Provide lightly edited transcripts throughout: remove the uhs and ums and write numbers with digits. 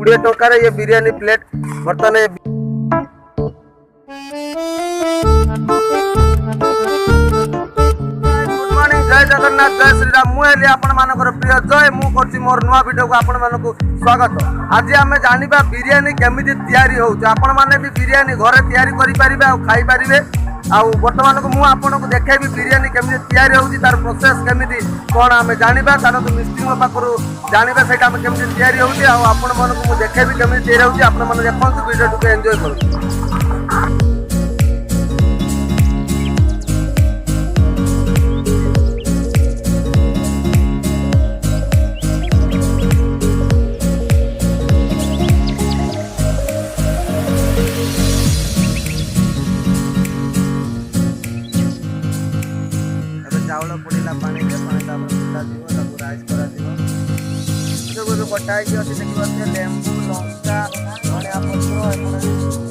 20 टंकार ये बिरियानी प्लेट बर्तमान जय जगन्नाथ जय श्रीराम मुझे आपण मानकर प्रिय जय मुझे मोर नुआ वीडियो को आपण मानक स्वागत। आज आम जाना बिरियानी केमी तैयारी होपण मैंने भी बिरियानी घरे तैयारी करें आ खाई पारे बर्तमान को मुझे आपको देखेबी बिरियानी केमी तैयारी होती तार प्रोसेस केमी कौन आम जाना तार तो मिस्त्री पाखु जाना से केमी तैयारी होती आपण मानक मुझे देखेबी केमी तैयारी होती आपने देखो वीडियो को एंजॉय करूँ। चाउल पड़ा पानी फुटा राइस करा कटा अच्छी देखिए लेंबू लंका धनिया पत्र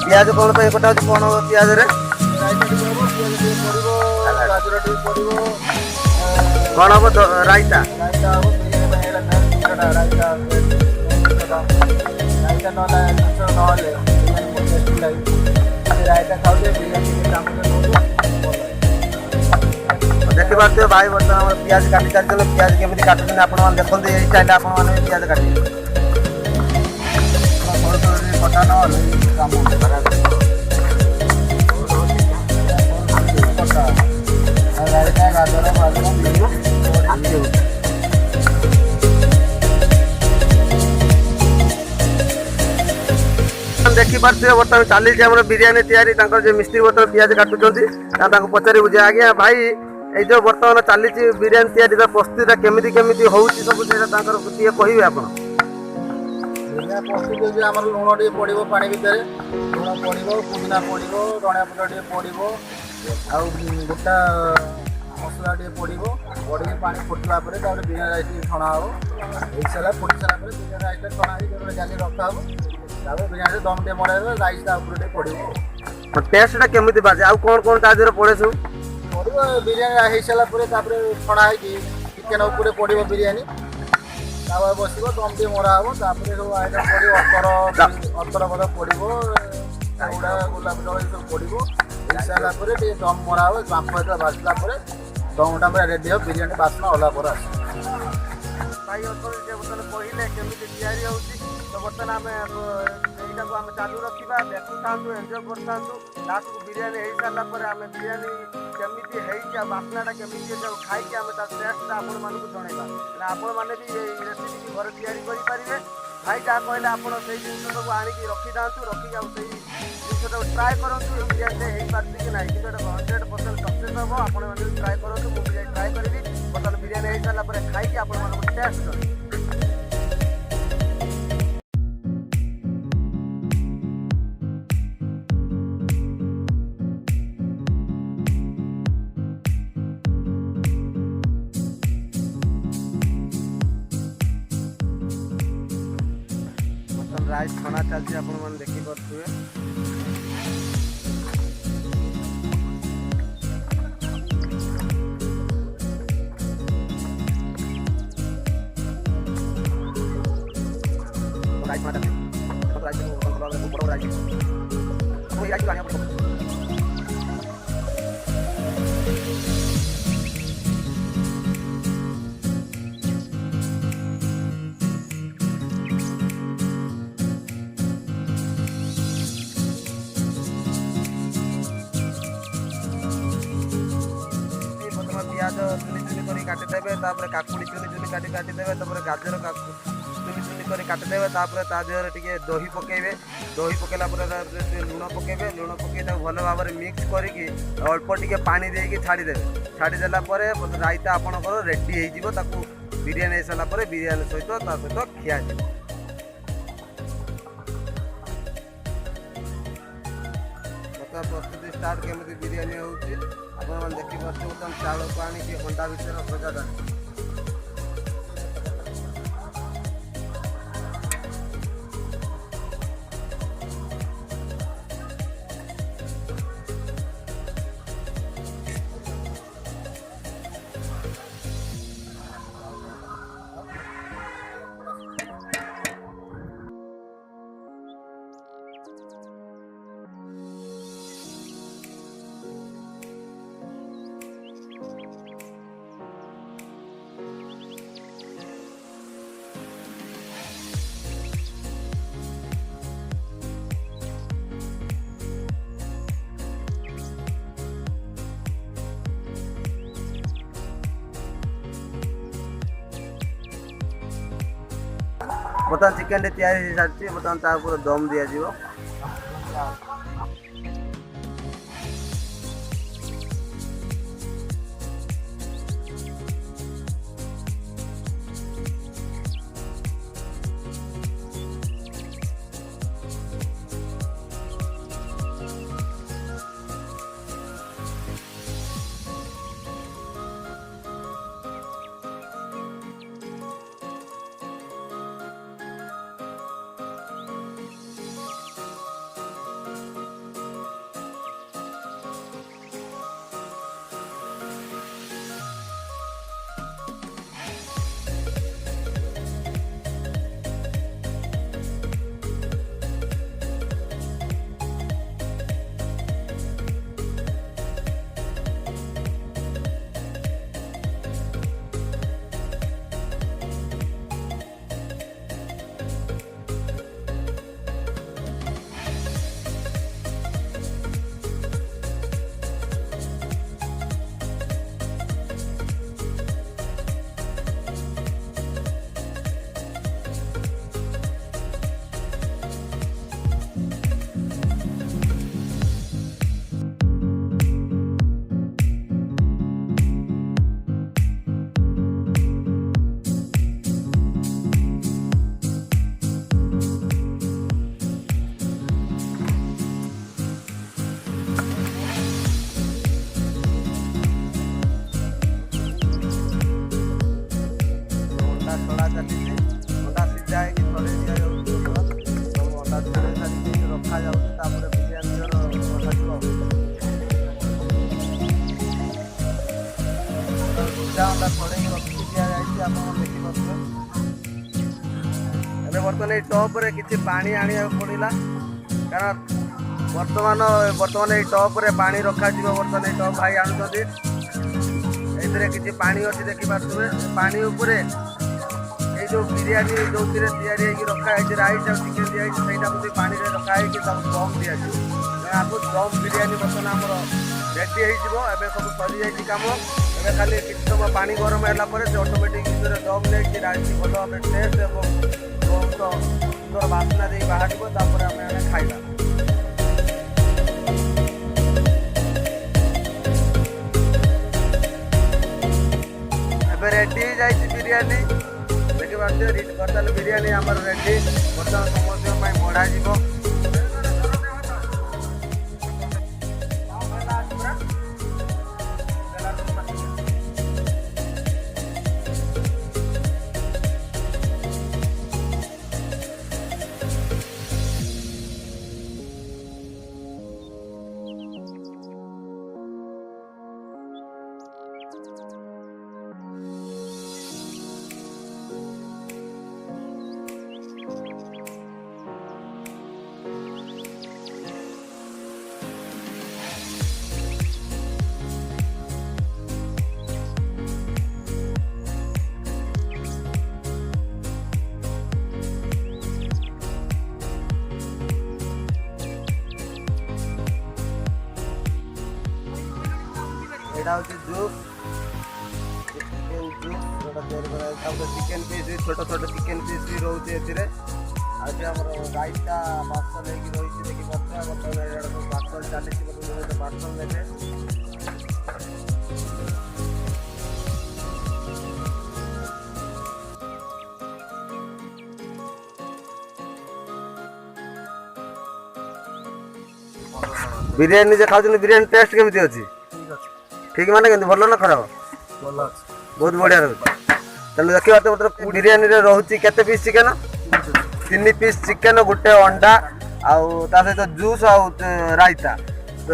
पियाज कौन कटा कौन हम पियाज कौन हम रायता देखी पारे भाई बर्तमान पियाज काटी चलते पियाज केमी काटुन आप देखते ये स्टाइल आप पियाज काटे कटा देखी पारे बर्तमान चली बिरियानी तैयारी मिस्त्री बर्तमान पियाज काटुंट पचारि बुझे आज्ञा भाई ये जो बर्तमान चली बिरियानी तैयारी प्रस्तुति केमी केमी हो सब कहे आप प्रस्तुत आम लुण टे पड़ो पानी भितर लुण पड़ो पुदीना पड़ो धनिया पत्र पड़ो आ गोटा मसला टे पड़ो पड़ी पानी फुटला बिरियानी राइस छणा हो सारा फुटी सारा बिरियानी राइस छणा जाली रखा हो बिरियानी दम टे मरा राइस पड़ो टेस्ट केमी बाजे आ कौन कौन तादेह पड़े सब पड़ो बिरियानी हो सारापर छणा है चिकेन उपर पड़ो बिरियानी बस दम टे मरा हम सब आइटम पड़ो अतर बद पड़ो गुड़ा गोलाप जल सब पड़ो सारापर दम मरा हम बांफ बाजला दमटा रेडी हो बिरियानी बास्ना होला पर भाई कहले केमी तैयारी होती तो बर्तमान आम यहीटा को आम चालू रखा देखु था एंजॉय कर लास्ट को बिरियानी हो सारापर आम बिरियानी केमी है बास्नाटा केमी खाई आम टेस्ट आपण मानक जनइबा आपण मैंने भी रेसिपी घर तैयारी करेंगे भाई जहाँ कहले आप जिन सब आणिक रखी था रखी जिन ट्राए करूँ बिरियानी हो पार्टी कि ना कि 100% सक्सेस हम आप ट्राए करूँ मुझे ट्राए करी बर्तमान बिरियानी हो सारापर खाई आपण टेस्ट करें। राइस छणा चलती आप देखी पारे प्याज चुनी चुनी कर काटिदेवे काकुड़ी चुनी चुनी काटिदेवे गाजर चुनी चुनी कर काटिदेवे तादेह टे दही पकेबे दही पकेला लुण पकेबे लुण पकई भल भाव में मिक्स करके अल्प टे पानी देके छाड़ीदेवे छाड़ीदेला रायता आपंकर रेडी हो बिरियानी हो सारापर बिरियानी सहित खिया प्रस्तुति स्टार्ट केमी बिरियानी होती आप देखी पार्थ चाउल को आनी हंडा भितर सजा ବର୍ତ୍ତମାନ ଚିକେନଟି ତିଆରି ହେଇସାରିଛି। ବର୍ତ୍ତମାନ ତା ଉପରେ ଦମ୍ ଦିଆଯିବ। बर्तमान ये टॉप किसी पानी आने पड़ा कारण बर्तमान ये टॉप पानी रखा बर्तमान ये टॉप भाई आणुंटे किसी पानी अच्छी देखी पारे पानी उपरे ये जो बिरियानी जो रखाई राइस और चिकेन दिखाई पानी रखाई दम दि आपको दम बिरियानी बर्तमान आमर रेडी हो सब सरी जाइए कम ए खाली किसी समय पानी गरम है ऑटोमेटिक दम नहीं राइस भल टेस्ट बहुत सुंदर बास्ना दे बाहर आम खाइबा रेडी जाइए बिरियानी देखिए बर्तमान बिरियानी आम रेडी बर्तमान समस्त बढ़ा यहाँ juice chicken juice chicken piece छोट छोट चिकेन पीस भी रोचे आज आम राइटा पार्सल रही देखी बर्तमान पार्सल चली पार्सल ने बिरियानी जे खाऊ बिरियानी टेस्ट केमती अच्छी ठीक माने केमती भल ना खराब बहुत बढ़िया रही तेनाली देखा तो मतलब बिरियानी रोचे केते पीस चिकेन 3 पीस चिकेन गोटे अंडा आउ ता सहित जूस आउ रायता तो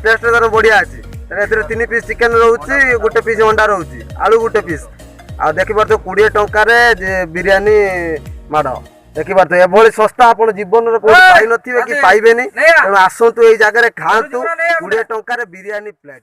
टेस्ट तार बढ़िया अच्छी 3 पीस चिकेन रोचे गोटे पीस अंडा रोचे आलू गोटे पीस आ देखी पार 20 टंकार बिरियानी माड़ देखी पार एभली सस्ता आप जीवन में पाई नथिबे कि पाइबेनी तेणु आसतु ये जगह खातु 20 टंकार बिरियानी प्लेट।